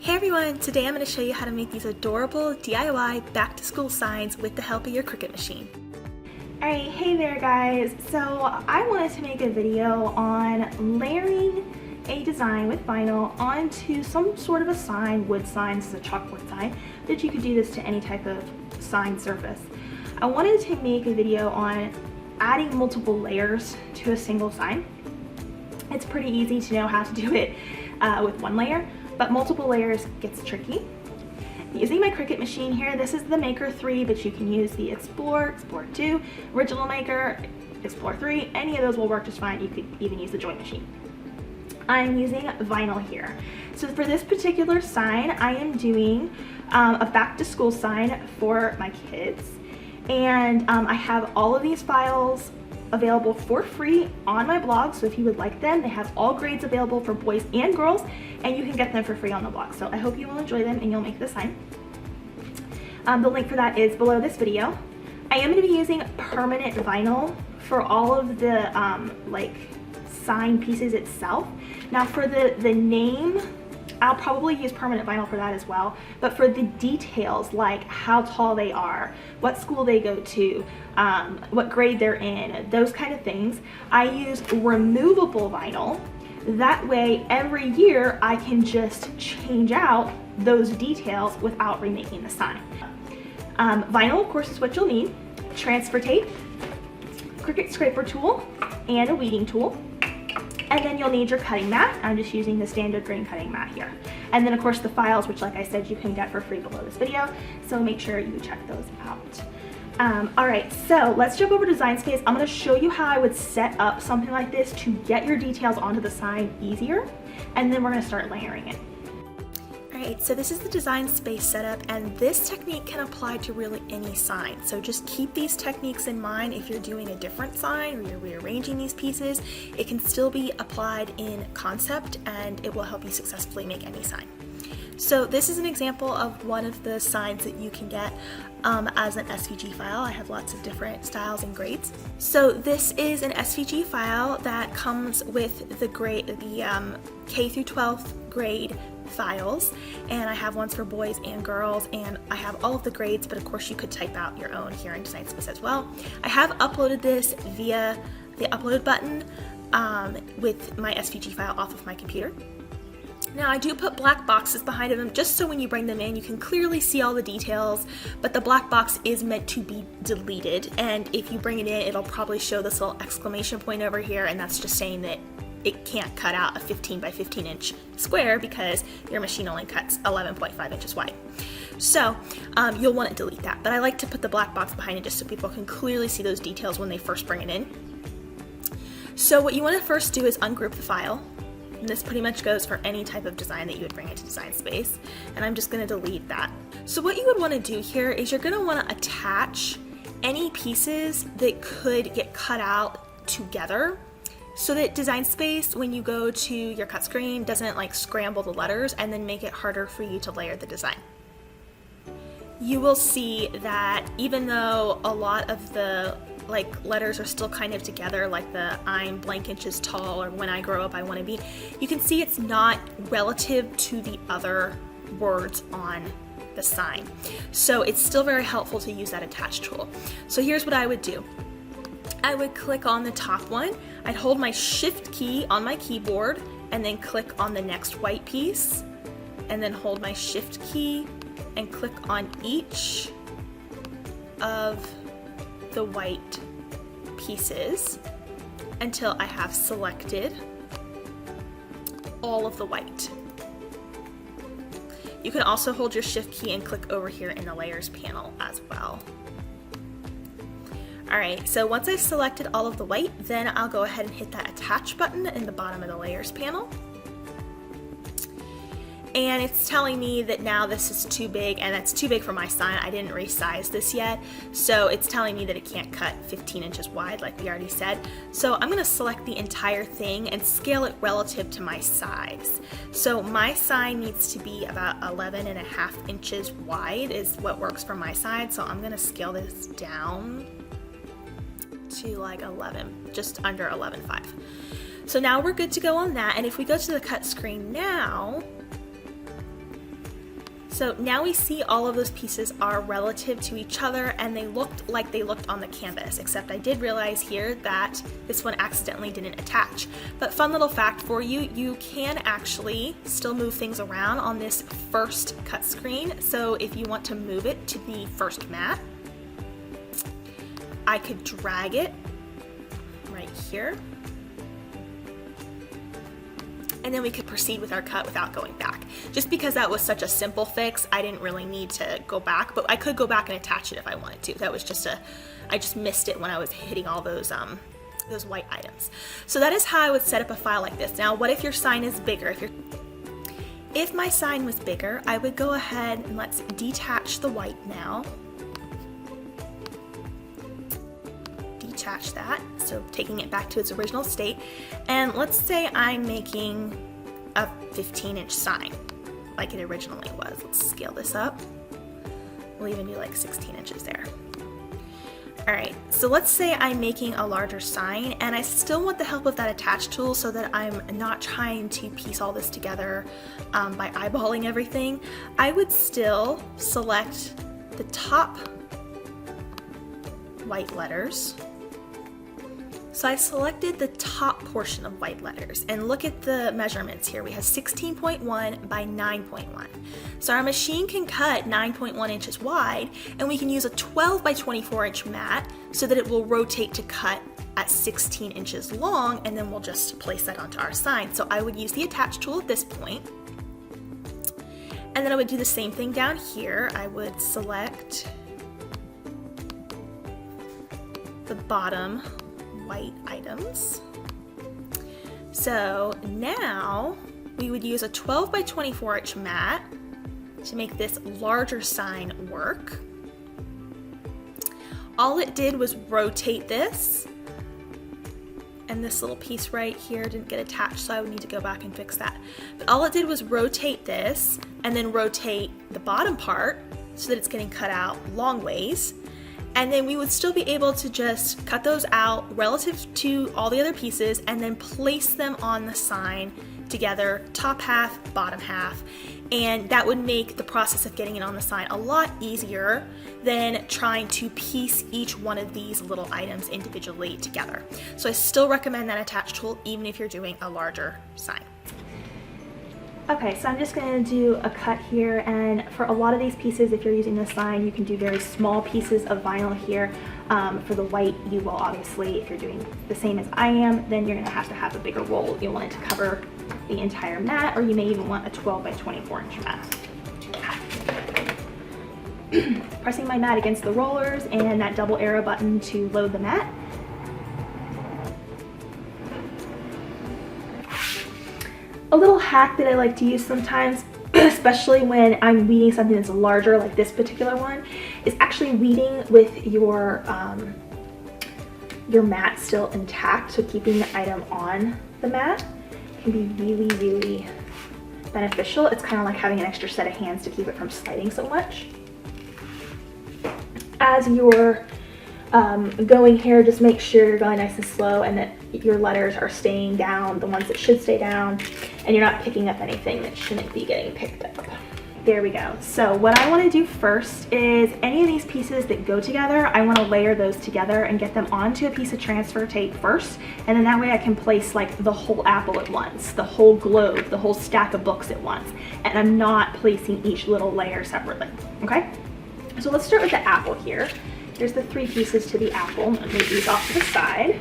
Hey everyone, today I'm going to show you how to make these adorable DIY back to school signs with the help of your Cricut machine. Alright, hey there guys. So I wanted to make a video on layering a design with vinyl onto some sort of a sign, wood sign, this is a chalkboard sign, that you could do this to any type of sign surface. I wanted to make a video on adding multiple layers to a single sign. It's pretty easy to know how to do it with one layer, but multiple layers gets tricky. Using my Cricut machine here, this is the Maker 3, but you can use the Explore, Explore 2, Original Maker, Explore 3, any of those will work just fine. You could even use the Joint machine. I'm using vinyl here. So for this particular sign, I am doing a back to school sign for my kids. And I have all of these files available for free on my blog, so if you would like them, they have all grades available for boys and girls, and you can get them for free on the blog. So I hope you will enjoy them and you'll make the sign. The link for that is below this video. I am going to be using permanent vinyl for all of the like sign pieces itself. Now for the name, I'll probably use permanent vinyl for that as well, but for the details like how tall they are, what school they go to, what grade they're in, those kind of things, I use removable vinyl. That way every year I can just change out those details without remaking the sign. Vinyl, of course, is what you'll need. Transfer tape, Cricut scraper tool, and a weeding tool. And then you'll need your cutting mat. I'm just using the standard green cutting mat here. And then of course the files, which like I said, you can get for free below this video. So make sure you check those out. All right, so let's jump over to Design Space. I'm gonna show you how I would set up something like this to get your details onto the sign easier. And then we're gonna start layering it. Alright, so this is the Design Space setup, and this technique can apply to really any sign. So just keep these techniques in mind if you're doing a different sign or you're rearranging these pieces. It can still be applied in concept and it will help you successfully make any sign. So this is an example of one of the signs that you can get as an SVG file. I have lots of different styles and grades. So this is an SVG file that comes with the K through 12th grade files, and I have ones for boys and girls, and I have all of the grades, but of course you could type out your own here in Design Space as well. I have uploaded this via the upload button with my SVG file off of my computer. Now I do put black boxes behind them just so when you bring them in you can clearly see all the details, but the black box is meant to be deleted, and if you bring it in it'll probably show this little exclamation point over here, and that's just saying that it can't cut out a 15 by 15 inch square because your machine only cuts 11.5 inches wide. So you'll want to delete that, but I like to put the black box behind it just so people can clearly see those details when they first bring it in. So what you want to first do is ungroup the file. And this pretty much goes for any type of design that you would bring into Design Space, and I'm just going to delete that. So what you would want to do here is you're going to want to attach any pieces that could get cut out together, so that Design Space, when you go to your cut screen, doesn't like scramble the letters and then make it harder for you to layer the design. You will see that even though a lot of the letters are still kind of together, like the I'm blank inches tall or when I grow up I want to be, you can see it's not relative to the other words on the sign. So it's still very helpful to use that attach tool. So here's what I would do. I would click on the top one, I'd hold my shift key on my keyboard and then click on the next white piece, and then hold my shift key and click on each of the white pieces until I have selected all of the white. You can also hold your shift key and click over here in the layers panel as well. Alright, so once I've selected all of the white, then I'll go ahead and hit that attach button in the bottom of the layers panel. And it's telling me that now this is too big, and that's too big for my sign. I didn't resize this yet, so it's telling me that it can't cut 15 inches wide like we already said. So I'm going to select the entire thing and scale it relative to my size. So my sign needs to be about 11.5 inches wide is what works for my side, so I'm going to scale this down to like 11, just under 11.5. So now we're good to go on that, and if we go to the cut screen now, So now we see all of those pieces are relative to each other and they looked like they looked on the canvas, except I did realize here that this one accidentally didn't attach. But fun little fact for you, you can actually still move things around on this first cut screen. So if you want to move it to the first mat, I could drag it right here. And then we could proceed with our cut without going back. Just because that was such a simple fix, I didn't really need to go back, but I could go back and attach it if I wanted to. That was just I just missed it when I was hitting all those white items. So that is how I would set up a file like this. Now, what if your sign is bigger? If my sign was bigger, I would go ahead and let's detach the white now. Detach that, so taking it back to its original state. And let's say I'm making a 15-inch sign like it originally was. Let's scale this up. We'll even do like 16 inches there. All right, so let's say I'm making a larger sign and I still want the help of that attach tool so that I'm not trying to piece all this together by eyeballing everything. I would still select the top white letters. So I selected the top portion of white letters, and look at the measurements here. We have 16.1 by 9.1. So our machine can cut 9.1 inches wide, and we can use a 12 by 24 inch mat so that it will rotate to cut at 16 inches long, and then we'll just place that onto our sign. So I would use the attach tool at this point. And then I would do the same thing down here. I would select the bottom white items. So now we would use a 12 by 24 inch mat to make this larger sign work. All it did was rotate this, and this little piece right here didn't get attached, so I would need to go back and fix that. But all it did was rotate this and then rotate the bottom part so that it's getting cut out long ways. And then we would still be able to just cut those out relative to all the other pieces and then place them on the sign together, top half, bottom half. And that would make the process of getting it on the sign a lot easier than trying to piece each one of these little items individually together. So I still recommend that attach tool even if you're doing a larger sign. Okay, so I'm just going to do a cut here, and for a lot of these pieces, if you're using this sign, you can do very small pieces of vinyl here. For the white, you will obviously, if you're doing the same as I am, then you're going to have a bigger roll. You'll want it to cover the entire mat, or you may even want a 12 by 24 inch mat. Pressing my mat against the rollers and that double arrow button to load the mat. A little hack that I like to use sometimes, especially when I'm weeding something that's larger like this particular one, is actually weeding with your mat still intact, so keeping the item on the mat can be really, really beneficial. It's kind of like having an extra set of hands to keep it from sliding so much. As you're going here, just make sure you're going nice and slow and that your letters are staying down, the ones that should stay down, and you're not picking up anything that shouldn't be getting picked up. There we go. So what I want to do first is any of these pieces that go together, I want to layer those together and get them onto a piece of transfer tape first, and then that way I can place like the whole apple at once, the whole globe, the whole stack of books at once, and I'm not placing each little layer separately. Okay, so let's start with the apple here. Here's the 3 pieces to the apple. I'm going to move these off to the side.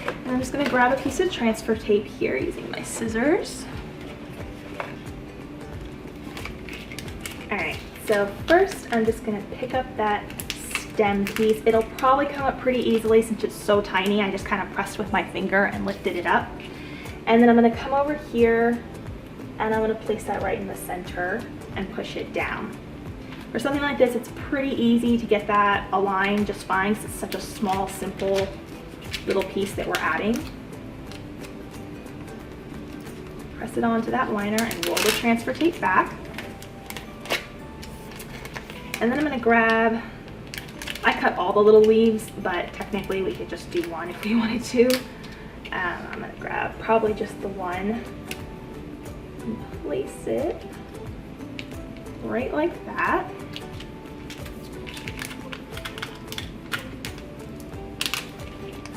And I'm just going to grab a piece of transfer tape here using my scissors. Alright, so first I'm just going to pick up that stem piece. It'll probably come up pretty easily since it's so tiny. I just kind of pressed with my finger and lifted it up. And then I'm going to come over here and I'm going to place that right in the center and push it down. For something like this, it's pretty easy to get that aligned just fine because it's such a small, simple little piece that we're adding. Press it onto that liner and roll the transfer tape back. And then I'm going to grab, I cut all the little leaves, but technically we could just do one if we wanted to. I'm going to grab probably just the one and place it right like that.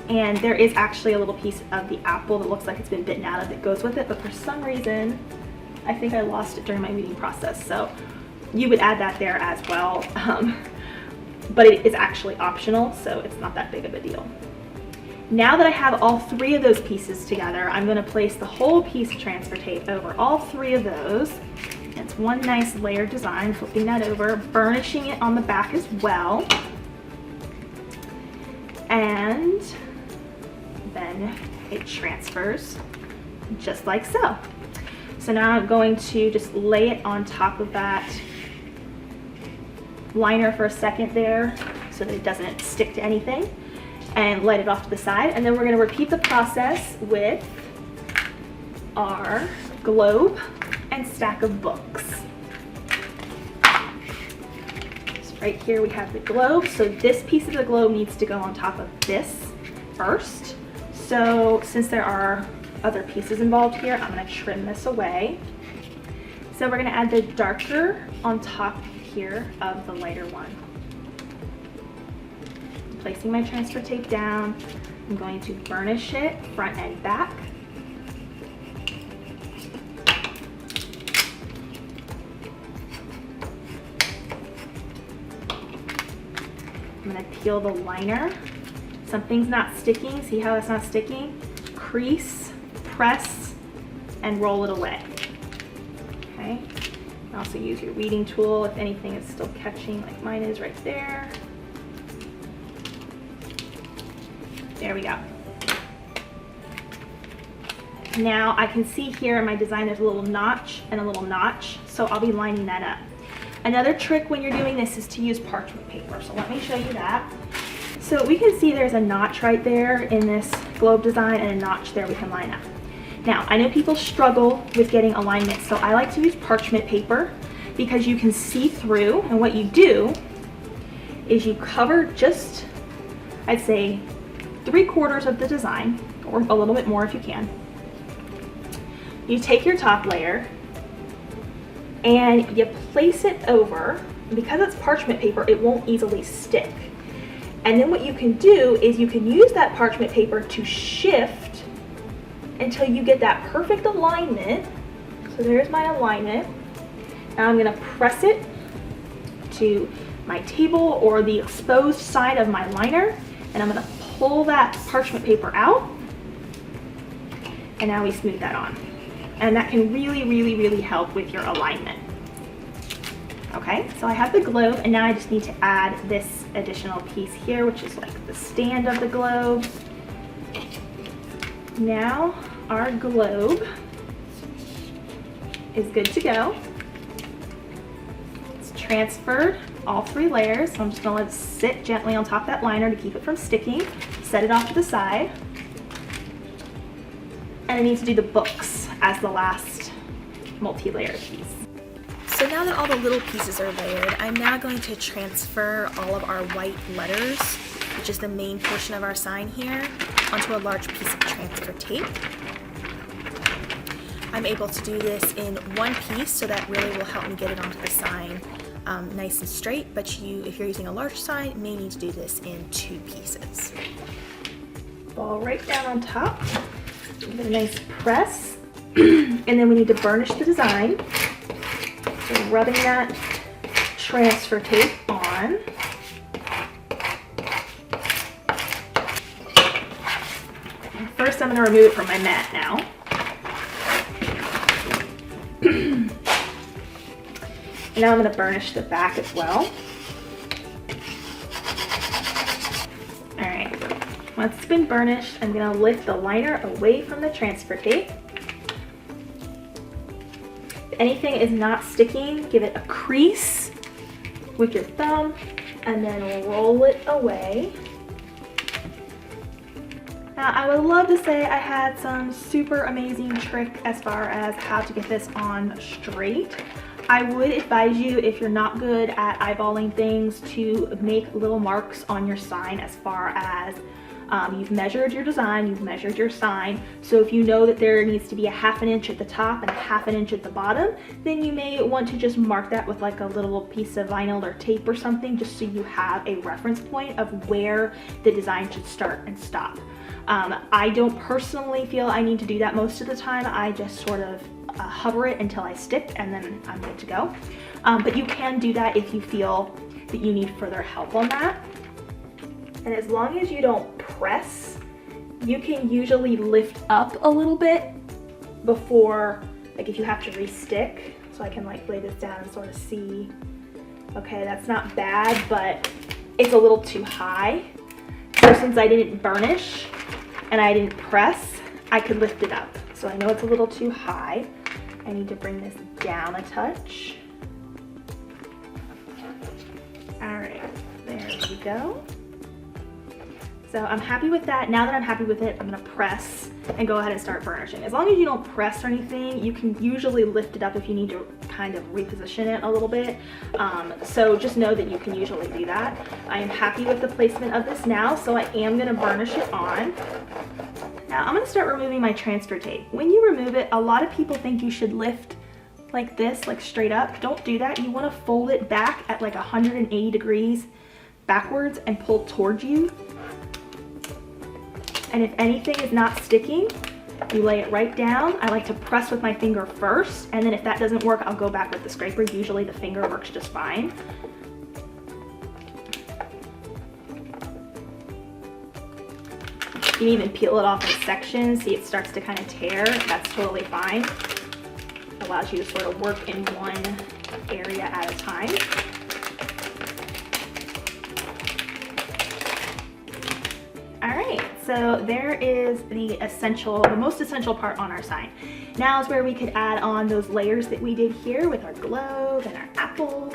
And there is actually a little piece of the apple that looks like it's been bitten out of that goes with it, but for some reason, I think I lost it during my weeding process. So you would add that there as well, but it is actually optional, so it's not that big of a deal. Now that I have all three of those pieces together, I'm going to place the whole piece of transfer tape over all three of those. It's one nice layered design, flipping that over, burnishing it on the back as well. And then it transfers just like so. So now I'm going to just lay it on top of that liner for a second there so that it doesn't stick to anything, and let it off to the side. And then we're going to repeat the process with our globe and stack of books. So right here we have the globe. So this piece of the globe needs to go on top of this first. So since there are other pieces involved here, I'm going to trim this away. So we're going to add the darker on top here of the lighter one. Placing my transfer tape down, I'm going to burnish it front and back. I'm going to peel the liner. Something's not sticking. See how it's not sticking? Crease, press, and roll it away. Okay. Also use your weeding tool if anything is still catching, like mine is right there. There we go. Now I can see here in my design there's a little notch and a little notch, so I'll be lining that up. Another trick when you're doing this is to use parchment paper, so let me show you that. So we can see there's a notch right there in this globe design and a notch there we can line up. Now, I know people struggle with getting alignment, so I like to use parchment paper because you can see through, and what you do is you cover just, I'd say, 3/4 of the design, or a little bit more if you can. You take your top layer and you place it over. Because it's parchment paper, it won't easily stick. And then what you can do is you can use that parchment paper to shift until you get that perfect alignment. So there's my alignment. Now I'm going to press it to my table or the exposed side of my liner, and I'm going to pull that parchment paper out, and now we smooth that on. And that can really help with your alignment. Okay, so I have the globe, and now I just need to add this additional piece here, which is like the stand of the globe. Now our globe is good to go. It's transferred all 3 layers, so I'm just going to let it sit gently on top of that liner to keep it from sticking. Set it off to the side. And I need to do the books as the last multi-layer piece. So now that all the little pieces are layered, I'm now going to transfer all of our white letters, which is the main portion of our sign here, onto a large piece of transfer tape. I'm able to do this in one piece, so that really will help me get it onto the sign nice and straight, but if you're using a large sign, may need to do this in 2 pieces. Ball right down on top, give it a nice press, and then we need to burnish the design. So rubbing that transfer tape on. First I'm going to remove it from my mat now. And now I'm going to burnish the back as well. Alright, once it's been burnished, I'm going to lift the liner away from the transfer tape. If anything is not sticking, give it a crease with your thumb and then roll it away. Now, I would love to say I had some super amazing trick as far as how to get this on straight. I would advise you, if you're not good at eyeballing things, to make little marks on your sign as far as You've measured your design, you've measured your sign. So if you know that there needs to be a 1/2 inch at the top and a 1/2 inch at the bottom, then you may want to just mark that with like a little piece of vinyl or tape or something, just so you have a reference point of where the design should start and stop. I don't personally feel I need to do that most of the time. I just sort of hover it until I stick, and then I'm good to go. But you can do that if you feel that you need further help on that. And as long as you don't press, you can usually lift up a little bit before, like if you have to re-stick. So I can like lay this down and sort of see, okay, that's not bad, but it's a little too high. So since I didn't burnish and I didn't press, I could lift it up. So I know it's a little too high. I need to bring this down a touch. All right, there we go. So I'm happy with that. Now that I'm happy with it, I'm gonna press and go ahead and start burnishing. As long as you don't press or anything, you can usually lift it up if you need to kind of reposition it a little bit. So just know that you can usually do that. I am happy with the placement of this now, so I am gonna burnish it on. Now I'm gonna start removing my transfer tape. When you remove it, a lot of people think you should lift like this, like straight up. Don't do that. You wanna fold it back at like 180 degrees backwards and pull towards you. And if anything is not sticking, you lay it right down. I like to press with my finger first, and then if that doesn't work, I'll go back with the scraper. Usually the finger works just fine. You can even peel it off in sections. See, it starts to kind of tear. That's totally fine. Allows you to sort of work in one area at a time. All right, so there is the most essential part on our sign. Now is where we could add on those layers that we did here with our globe and our apple,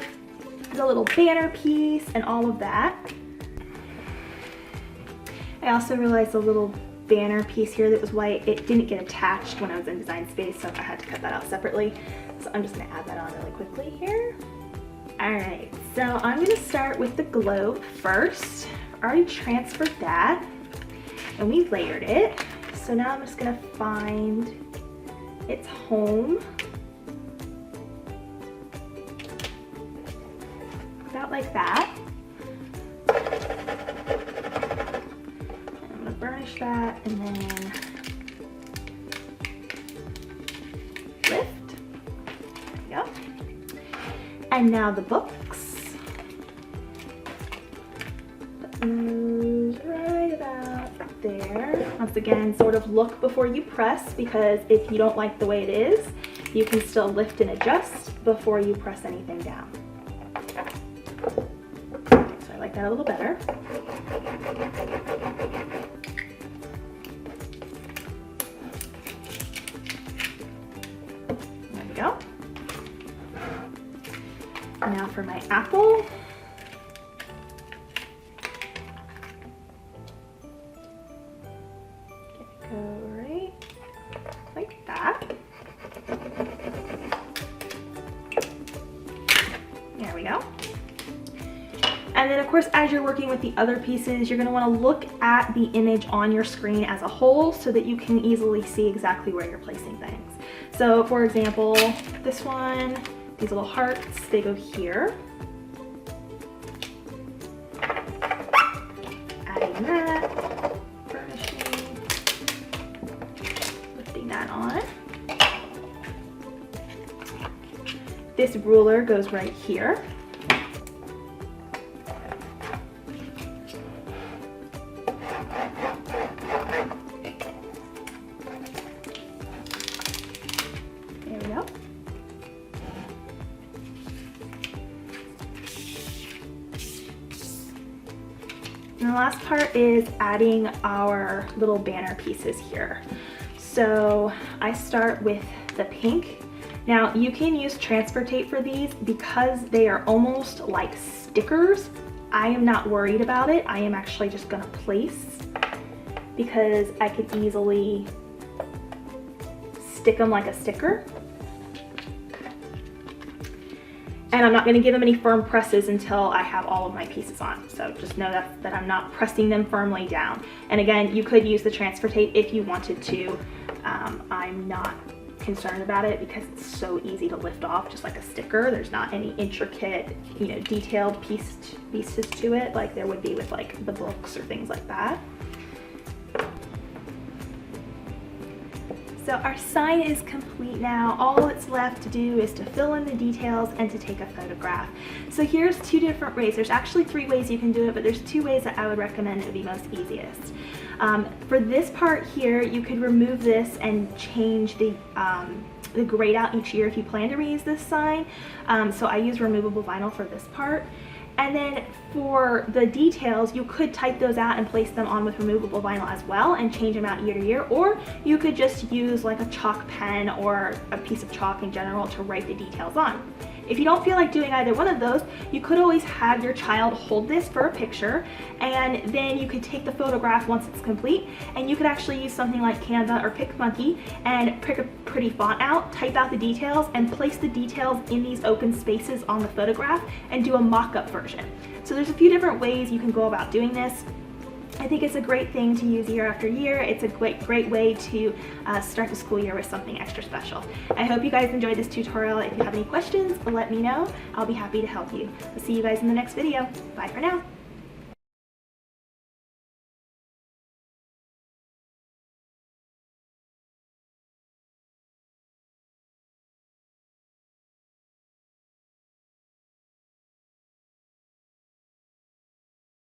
the little banner piece and all of that. I also realized the little banner piece here that was white, it didn't get attached when I was in Design Space, so I had to cut that out separately. So I'm just gonna add that on really quickly here. All right, so I'm gonna start with the globe first. I already transferred that and we layered it. So now I'm just gonna find its home. About like that. I'm gonna burnish that and then lift. There we go. And now the books. Right about there. Once again, sort of look before you press, because if you don't like the way it is, you can still lift and adjust before you press anything down. So I like that a little better. There we go. Now for my apple. There we go. And then of course, as you're working with the other pieces, you're gonna wanna look at the image on your screen as a whole so that you can easily see exactly where you're placing things. So for example, this one, these little hearts, they go here. Adding that, burnishing, lifting that on. This ruler goes right here. There we go. And the last part is adding our little banner pieces here. So I start with the pink. Now you can use transfer tape for these because they are almost like stickers. I am not worried about it. I am actually just gonna place because I could easily stick them like a sticker. And I'm not going to give them any firm presses until I have all of my pieces on. So just know that I'm not pressing them firmly down. And again, you could use the transfer tape if you wanted to. I'm not concerned about it because it's so easy to lift off, just like a sticker. There's not any intricate, detailed pieces to it like there would be with like the books or things like that. So our sign is complete now. All that's left to do is to fill in the details and to take a photograph. So here's 2 different ways. There's actually 3 ways you can do it, but there's 2 ways that I would recommend it would be most easiest. For this part here, you could remove this and change the grade out each year if you plan to reuse this sign. So I use removable vinyl for this part. And then for the details, you could type those out and place them on with removable vinyl as well and change them out year to year, or you could just use like a chalk pen or a piece of chalk in general to write the details on. If you don't feel like doing either one of those, you could always have your child hold this for a picture, and then you could take the photograph once it's complete, and you could actually use something like Canva or PicMonkey and pick a pretty font out, type out the details, and place the details in these open spaces on the photograph and do a mock-up version. So there's a few different ways you can go about doing this. I think it's a great thing to use year after year. It's a great way to start the school year with something extra special. I hope you guys enjoyed this tutorial. If you have any questions, let me know. I'll be happy to help you. I'll see you guys in the next video. Bye for now.